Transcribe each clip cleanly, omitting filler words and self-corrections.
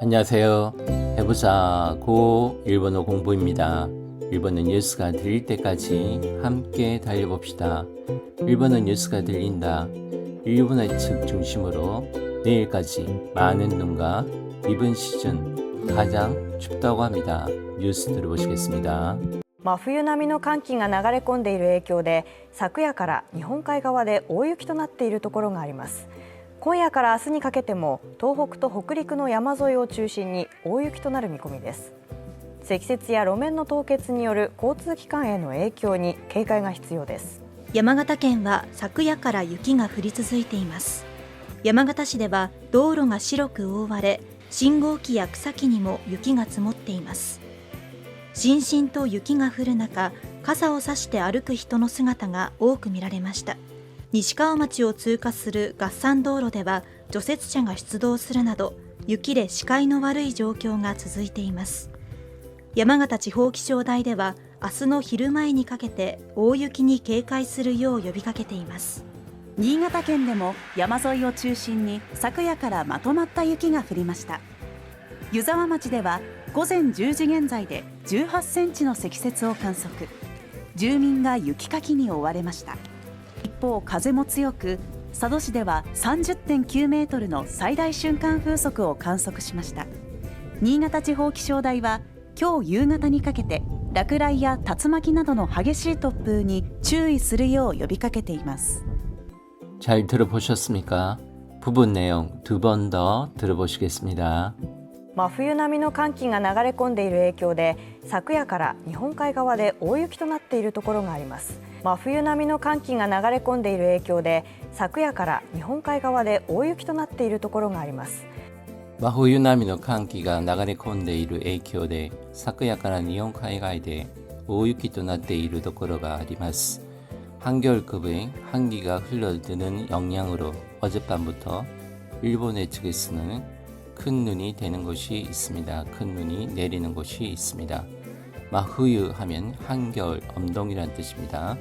안녕하세요. 해보자고 일본어 공부입니다. 일본어 뉴스가 들릴 때까지 함께 달려봅시다. 일본어 뉴스가 들린다. 일본어 측 중심으로 내일까지 많은 눈과 이번 시즌 가장 춥다고 합니다. 뉴스 들어보시겠습니다. 真冬並みの寒気が流れ込んでいる影響で、昨夜から日本海側で大雪となっているところがあります。今夜から明日にかけても東北と北陸の山沿いを中心に大雪となる見込みです。積雪や路面の凍結による交通機関への影響に警戒が必要です。山形県は昨夜から雪が降り続いています。山形市では道路が白く覆われ、信号機や草木にも雪が積もっています。しんしんと雪が降る中、傘を差して歩く人の姿が多く見られました。西川町を通過する合算道路では除雪車が出動するなど、雪で視界の悪い状況が続いています。山形地方気象台では明日の昼前にかけて大雪に警戒するよう呼びかけています。新潟県でも山沿いを中心に昨夜からまとまった雪が降りました。湯沢町では午前10時現在で18センチの積雪を観測。住民が雪かきに追われました。一方、風も強く、佐渡市では 30.9 メートルの最大瞬間風速を観測しました。新潟地方気象台は今日夕方にかけて落雷や竜巻などの激しい突風に注意するよう呼びかけています。 잘 들어보셨습니까? 부분 내용 두 번 더 들어보시겠습니다. 真冬並みの寒気が流れ込んでいる影響で、昨夜から日本海側で大雪となっているところがあります。真冬並みの寒気が流れ込んでいる影響で、昨夜から日本海側で大雪となっているところがあります。真冬並みの寒気が流れ込んでいる影響で、昨夜から日本海外で大雪となっているところがあります。한겨울급의 한기가 흘러드는 영향으로 어젯밤부터 일본의 측에서는 큰 눈이 되는 곳이 있습니다. 큰 눈이 내리는 곳이 있습니다. 마후유 하면 한겨울, 엄동이란 뜻입니다.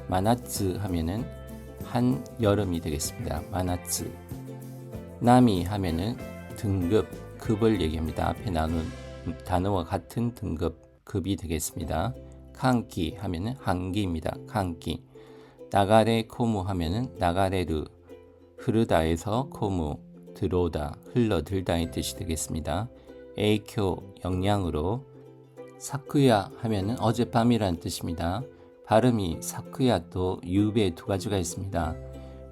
마나츠 하면은 한여름이 되겠습니다. 마나츠. 나미 하면은 등급, 급을 얘기합니다. 앞에 나눈 단어와 같은 등급, 급이 되겠습니다. 칸기 하면은 한기입니다. 칸기. 나가레 코무 하면은 나가레르, 흐르다에서 코무, 들어오다, 흘러들다의 뜻이 되겠습니다. 에이쿄, 영향으로. 사쿠야 하면은 어젯밤이란 뜻입니다. 발음이 사쿠야 또 유배 두 가지가 있습니다.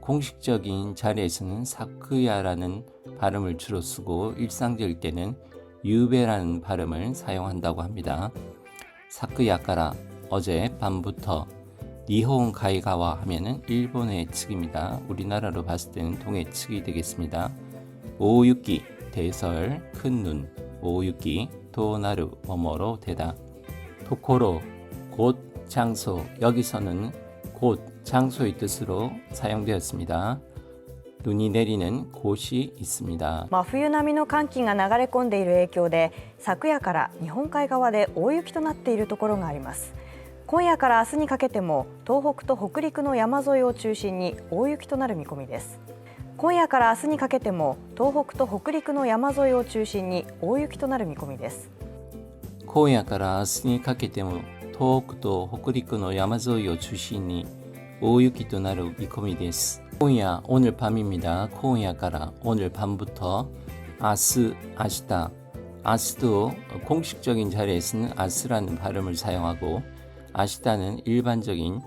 공식적인 자리에서는 사쿠야라는 발음을 주로 쓰고 일상적일 때는 유배라는 발음을 사용한다고 합니다. 사쿠야까라, 어젯밤부터. 니혼 가이가와 하면은 일본의 측입니다. 우리나라로 봤을 때는 동해 측이 되겠습니다. 오유기, 대설, 큰 눈, 오유기, 도나루, 뭐뭐로 되다. 도코로, 곳, 장소, 여기서는 곳, 장소의 뜻으로 사용되었습니다. 눈이 내리는 곳이 있습니다. 真冬並みの寒気が流れ込んでいる影響で、昨夜から日本海側で大雪となっているところがあります。今夜から明日にかけても東北と北陸の山沿いを中心に大雪となる見込みです。今夜から明日にかけても東北と北陸の山沿いを中心に大雪となる見込みです。今夜から明日にかけても東北と北陸の山沿いを中心に大雪となる見込みです。今夜, 오늘 밤입니다. 今夜から 오늘 밤부터 아스, 아시다. 아스도 공식적인 자리에서는 아스라는 발음을 사용하고 아시다는 일반적인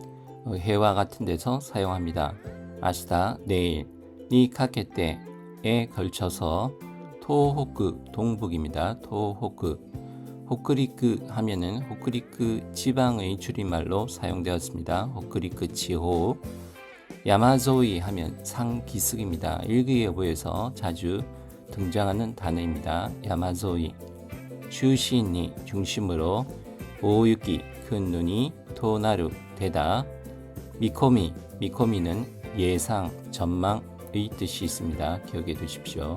회화 같은 데서 사용합니다. 아시다, 내일. 니카케테에 걸쳐서 토호쿠, 동북입니다. 토호쿠. 호크리크 하면은 호크리크 지방의 줄임말로 사용되었습니다. 호크리크 지호. 야마조이 하면 상기슭입니다. 일기예보에서 자주 등장하는 단어입니다. 야마조이. 주시니 중심으로 오유기, 큰 눈이, 토나루, 되다. 미코미, 미코미는 예상, 전망의 뜻이 있습니다. 기억해 두십시오.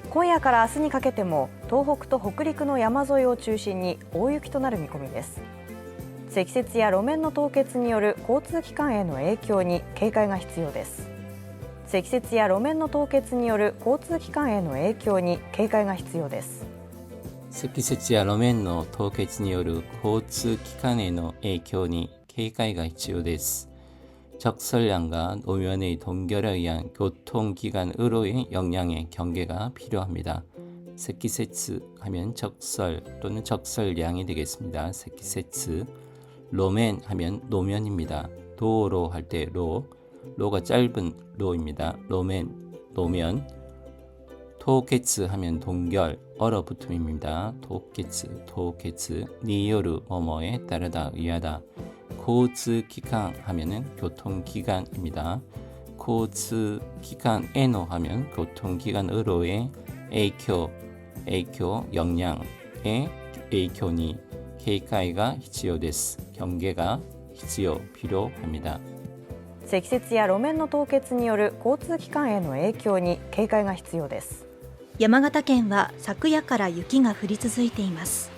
今夜から明日にかけても東北と北陸の山沿いを中心に大雪となる見込みです。積雪や路面の凍結による交通機関への影響に警戒が必要です。積雪や路面の凍結による交通機関への影響に警戒が必要です。積雪や路面の凍結による交通機関への影響に警戒が必要です。적설량과 노면의 동결에 의한 교통기관으로의 영향에 경계가 필요합니다. 세키세츠 하면 적설 또는 적설량이 되겠습니다. 세키세츠. 로멘 하면 노면입니다. 도로 할 때 로가 짧은 로입니다. 로멘, 노면. 토케츠 하면 동결, 얼어붙음입니다. 토케츠, 니요르, 뭐뭐에 따르다, 의하다. 고츠기관 하면은 교통기관입니다. 고츠기관에노 하면 교통기관으로의 에이쿄, 영향의 에이쿄니 케이카이가必要です. 경계가 필요합니다. 積雪や路面の凍結による交通機関への影響に警戒が必要です。山形県は昨夜から雪が降り続いています。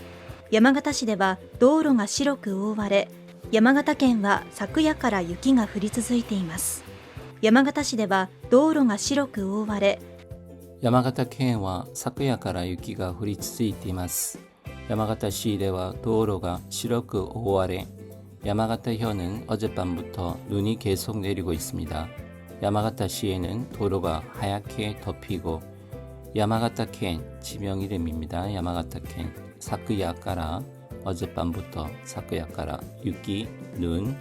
山形市では道路が白く覆われ、山形県は昨夜から雪が降り続いています。山形市では道路が白く覆われ、山形県は昨夜から雪が降り続いています。山形市では道路が白く覆われ、야마가타현은 어젯밤부터 눈이 계속 내리고 있습니다. 야마가타시에는 도로가 하얗게 덮이고 야마가타켄 지명 이름입니다. 야마가타켄 사크야카라 어젯밤부터 사크야카라 유키 눈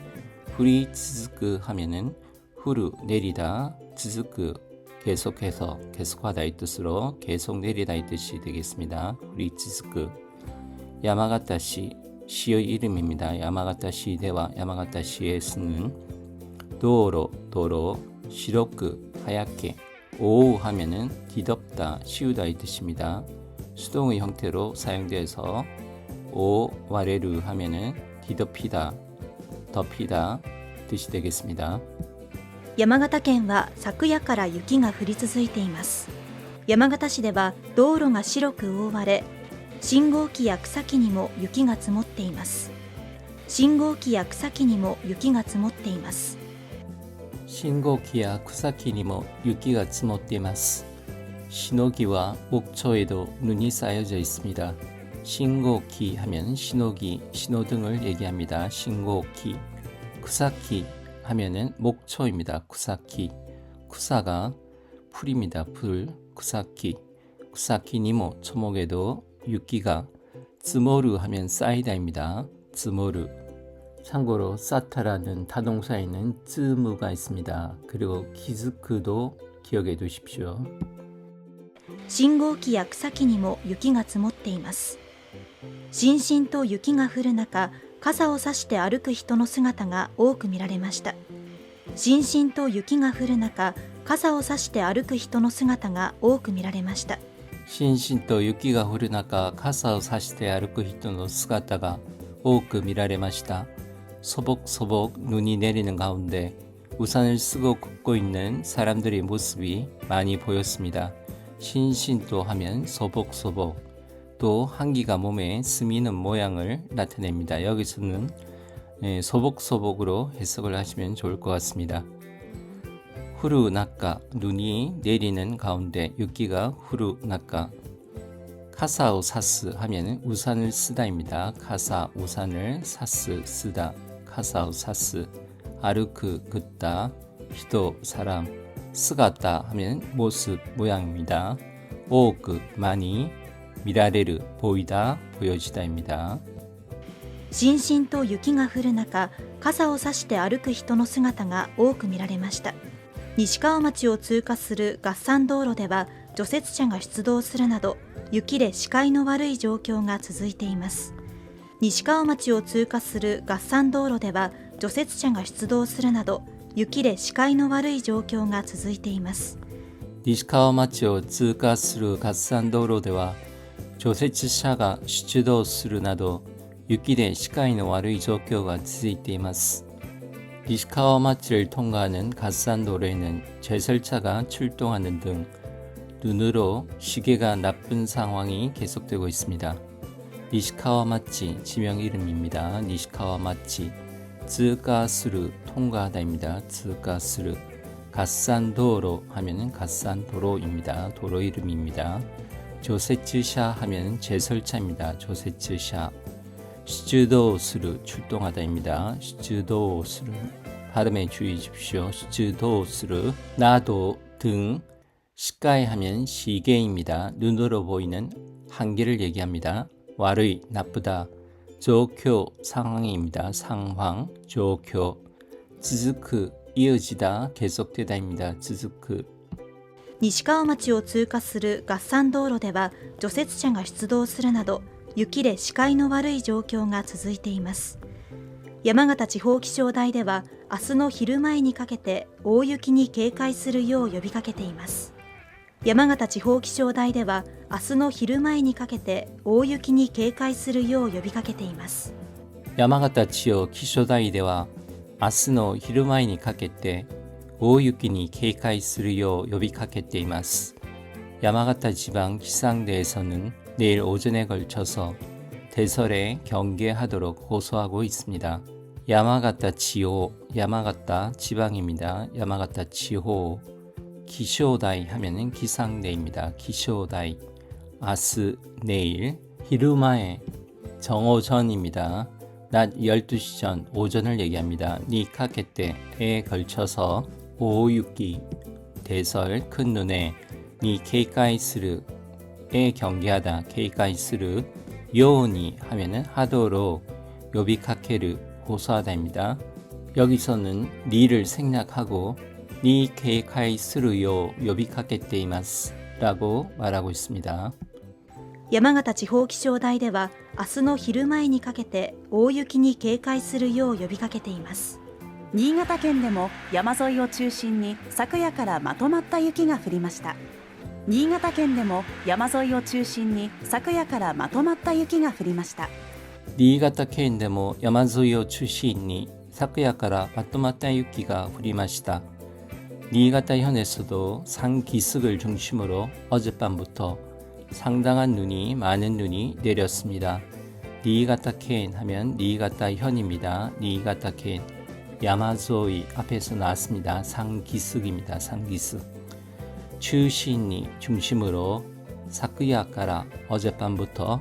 후리 츠즈크 하면은 후루 내리다 츠즈크 계속해서 계속하다 이 뜻으로 계속 내리다 이 뜻이 되겠습니다. 후리 츠즈크 야마가타시 시의 이름입니다. 야마가타시대와 야마가타시에 쓰는 도로, 시로크, 하얗게, 오우 하면은 뒤덮다, 씌우다 이 뜻입니다. 수동의 형태로 사용돼서 오와레르 하면은 뒤덮이다, 덮이다 뜻이 되겠습니다. 山形県は昨夜から雪が降り続いています。山形市では道路が白く覆われ、信号機や草木にも雪が積もっています。信号機や草木にも雪が積もっています。信号機や草木にも雪が積もっています。신호기와 목초에도 눈이 쌓여져 있습니다. 신고기 하면 신호기, 신호등을 얘기합니다. 신고기. 쿠사키 하면은 목초입니다. 쿠사키. 쿠사가 풀입니다. 풀. 쿠사키. 쿠사키니모 초목에도 유기가 츠모르 하면 쌓이다입니다. 츠모르. 참고로 사타라는 타동사에는 츠무가 있습니다. 그리고 키즈크도 기억해 두십시오. 信号機や草木にも雪が積もっています。しんしんと雪が降る中、傘を差して歩く人の姿が多く見られました。しんしんと雪が降る中、傘を差して歩く人の姿が多く見られました。しんしんと雪が降る中、傘を差して歩く人の姿が多く見られました。소복소복 눈이 내리는 가운데 우산을 쓰고 걷고 있는 사람들의 모습이 많이 보였습니다. 신신도 하면 소복소복, 또 한기가 몸에 스미는 모양을 나타냅니다. 여기서는 소복소복으로 해석을 하시면 좋을 것 같습니다. 후루나까, 눈이 내리는 가운데 유기가 후루나까. 카사오사스 하면 우산을 쓰다입니다. 카사, 우산을, 사스, 쓰다. 카사오사스. 아르크, 긋다. 히도, 사람. 스가다 하면 모습, 모양입니다. 오그, 많이. 미라레르, 보이다, 보여지다입니다. しんしんと雪が降る中、傘を差して歩く人の姿が多く見られました。西川町を通過する合山道路では除雪車が出動するなど、雪で視界の悪い状況が続いています。西川町を通過する合山道路では除雪車が出動するなど、雪で視界の悪い状況が続いています。 니시카와마치を通過する合山道路では除雪車が出動するなど雪で視界の悪い状況が続いています。 니시카와마치를 통과하는 갓산도로에는 제설차가 출동하는 등 눈으로 시계가 나쁜 상황이 계속되고 있습니다. 니시카와마치 지명 이름입니다. 니시카와마치 츠가스르 통과하다입니다. 츠가스르 갓산도로 하면은 갓산도로입니다. 도로 이름입니다. 조세츠샤 하면은 제설차입니다. 조세츠샤. 시즈도스루 출동하다입니다. 시즈도스루 발음에 주의해 주십시오. 시즈도스루 나도 등 시가에 하면 시계입니다. 눈으로 보이는 한계를 얘기합니다. 와르이 나쁘다. 조쿄 상황입니다. 상황 조쿄. 즈즈크 이어지다 계속되다입니다. 즈즈크. 西川町を通過する合算道路では除雪車が出動するなど雪で視界の悪い状況が続いています。山形地方気象台では明日の昼前にかけて大雪に警戒するよう呼びかけています。山形地方気象台では明日の昼前にかけて大雪に警戒するよう呼びかけています。山形地方気象台では明日の昼前にかけて大雪に警戒するよう呼びかけています。山形地方気象台에서는 내일 오전에 걸쳐서 대설에 경계하도록 호소하고 있습니다. 야마가타 지호, 야마가타 지방입니다. 야마가타 지호. 기쇼다이 하면은 기상대입니다. 기쇼다이. 아스 내일, 히루마에 정오전입니다. 낮 12시 전 오전을 얘기합니다. 니카케테에 걸쳐서 오유기 대설 큰 눈에 니 케이카이스르에 경계하다 케이카이스르 요니 하면은 하도록 요비카케르 호소하다입니다. 여기서는 니를 생략하고 니 케이카이스르요 요비카케테이마스 라고 말하고 있습니다. 山形地方気象台では明日の昼前にかけて大雪に警戒するよう呼びかけています。新潟県でも山沿いを中心に昨夜からまとまった雪が降りました。新潟県でも山沿いを中心に昨夜からまとまった雪が降りました。 니이가타県でも山沿いを中心に昨夜からまとまった雪が降りました。 니이가타 현에서도 상기슭을 중심으로 어젯밤부터 상당한 눈이 많은 눈이 내렸습니다. 니이가타 켄 하면 니이가타 현입니다. 니이가타 켄 야마조이 앞에서 나왔습니다. 상기슭입니다. 상기슭. 추신이 중심으로 사쿠야카라 어젯밤부터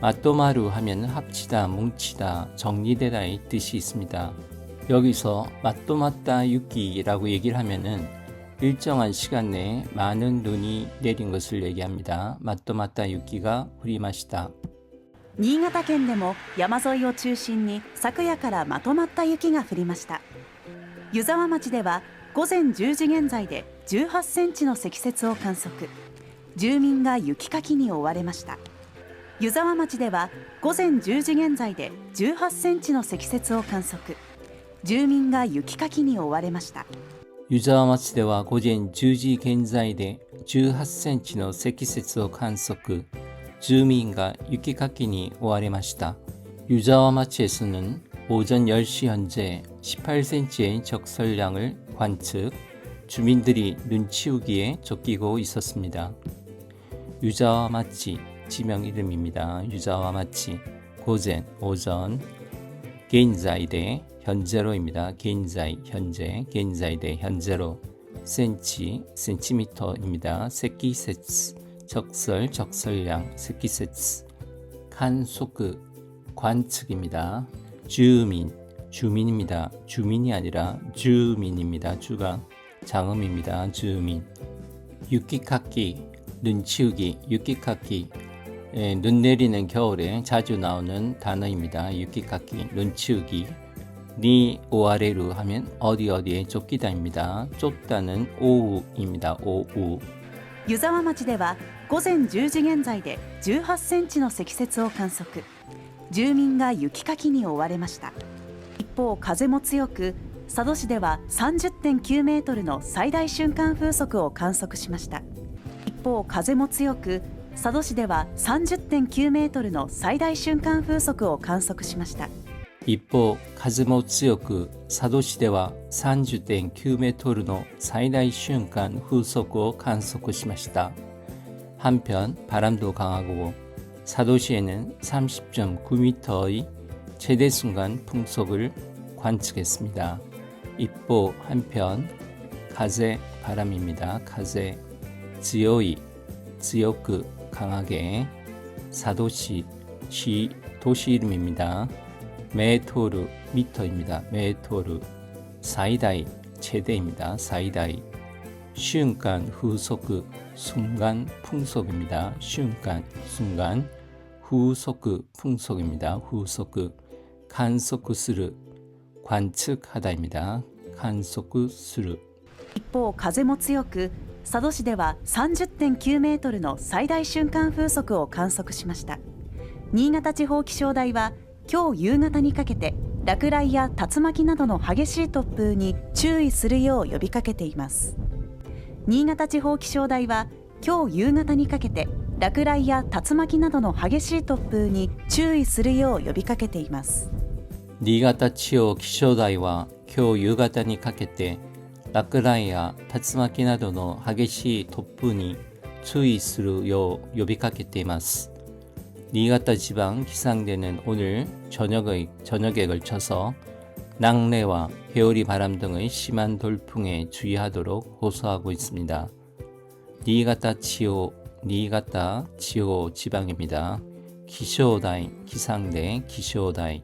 마토마루 하면 합치다, 뭉치다, 정리되다의 뜻이 있습니다. 여기서 마토마타 유키라고 얘기를 하면은 일정한 시간 내에 많은 눈이 내린 것을 얘기합니다. 마토마타 유키가 후리마시다. 新潟県でも山沿いを中心に昨夜からまとまった雪が降りました。湯沢町では午前10時現在で18センチの積雪を観測。住民が雪かきに追われました。湯沢町では午前10時現在で18センチの積雪を観測。住民が雪かきに追われました。 유자와町では午前10時現在で18センチの積雪を観測。住民が雪かきに追われました。 유자와町에서는 오전 10시 현재 18cm의 적설량을 관측. 주민들이 눈치우기에 쫓기고 있었습니다. 유자와 마치 지명 이름입니다. 유자와 마치 고젠 오전 겐자이 대 현재로입니다. 겐자이 현재 겐자이 대 현재로 센치 센티미터입니다. 세키세츠 적설 적설량 세키세츠 칸소크 관측입니다. 주민 주민입니다. 주민이 아니라 주민입니다. 주가 장음입니다. 주민. 유키카키 눈치우기 유키카키 눈 내리는 겨울에 자주 나오는 단어입니다. 유키카키 눈치우기. 니 오아레루 하면 어디에 쫓기다입니다. 쫓다는 오우입니다. 오우. 湯沢町では午前10時現在で18センチの積雪を観測。住民が雪かきに追われました。一方、風も強く佐渡市では 30.9 メートルの最大瞬間風速を観測しました。一方、風も強く佐渡市では 30.9 メートルの最大瞬間風速を観測しました。 一方、風も強く佐渡市では 30.9 メートルの最大瞬間風速を観測しました。 한편 바람도 강하고 사도시에는 30.9m의 최대 순간 풍속을 관측했습니다. 一方 한편 風 바람입니다.風 強い 強く 강하게 사도시 시 도시 이름입니다. 메토르 미터입니다. 메토르 사이다이 최대입니다. 사이다이瞬間 후속 순간 풍속입니다.瞬間 순간 후속 풍속입니다. 후속 간속する 관측하다입니다. 간속する一方、風も強く、佐渡市では 30.9 メートルの最大瞬間風速を観測しました。新潟地方気象台は今日夕方にかけて落雷や竜巻などの激しい突風に注意するよう呼びかけています。新潟地方気象台は今日夕方にかけて落雷や竜巻などの激しい突風に注意するよう呼びかけています。新潟地方気象台は今日夕方にかけて落雷や竜巻などの激しい突風に注意するよう呼びかけています。新潟지방 기상대는 오늘 저녁에 걸쳐서 낙뢰와 회오리 바람 등의 심한 돌풍에 주의하도록 호소하고 있습니다. 니가타 지호 지방입니다. 기쇼다이 기상대 기쇼다이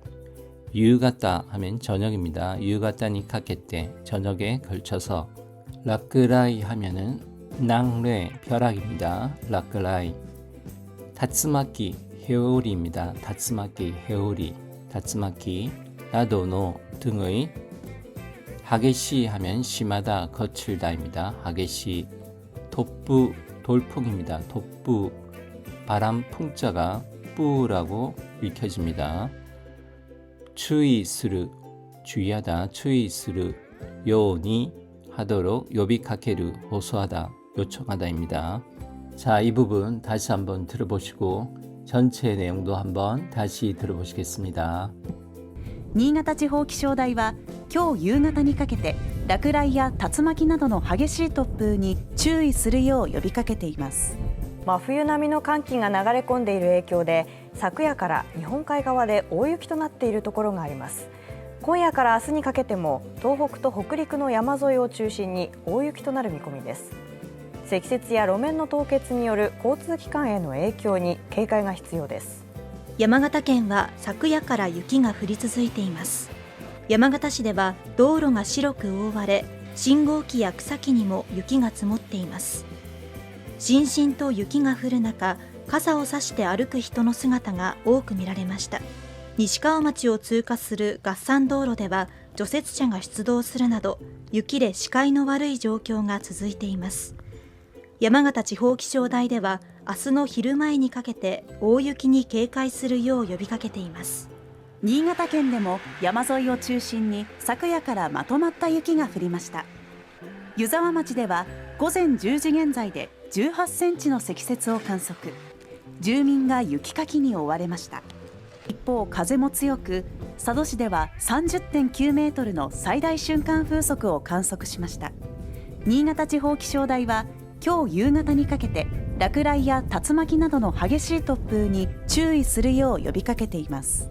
유가타 하면 저녁입니다. 유가타니 카케테 저녁에 걸쳐서 라크라이 하면은 낙뢰 벼락입니다. 라크라이 타츠마키 회오리입니다. 타츠마키 회오리 타츠마키 나도노 등의 하게시 하면 심하다 거칠다입니다. 하게시 돋부 돌풍입니다. 돋부 바람 풍자가 뿌라고 읽혀집니다. 추이스르 주의하다 추이스르 요니 하도록 요비카케르 호소하다 요청하다입니다. 자, 이 부분 다시 한번 들어보시고 전체 내용도 한번 다시 들어보시겠습니다. 新潟地方気象台は今日夕方にかけて落雷や竜巻などの激しい突風に注意するよう呼びかけています。真冬並みの寒気が流れ込んでいる影響で昨夜から日本海側で大雪となっているところがあります。今夜から明日にかけても東北と北陸の山沿いを中心に大雪となる見込みです。積雪や路面の凍結による交通機関への影響に警戒が必要です。山形県は昨夜から雪が降り続いています。山形市では道路が白く覆われ、信号機や草木にも雪が積もっています。しんしんと雪が降る中、傘を差して歩く人の姿が多く見られました。西川町を通過する合算道路では除雪車が出動するなど雪で視界の悪い状況が続いています。山形地方気象台では明日の昼前にかけて大雪に警戒するよう呼びかけています。新潟県でも山沿いを中心に昨夜からまとまった雪が降りました。湯沢町では午前10時現在で18センチの積雪を観測。住民が雪かきに追われました。一方、風も強く、佐渡市では 30.9 メートルの最大瞬間風速を観測しました。新潟地方気象台は今日夕方にかけて落雷や竜巻などの激しい突風に注意するよう呼びかけています。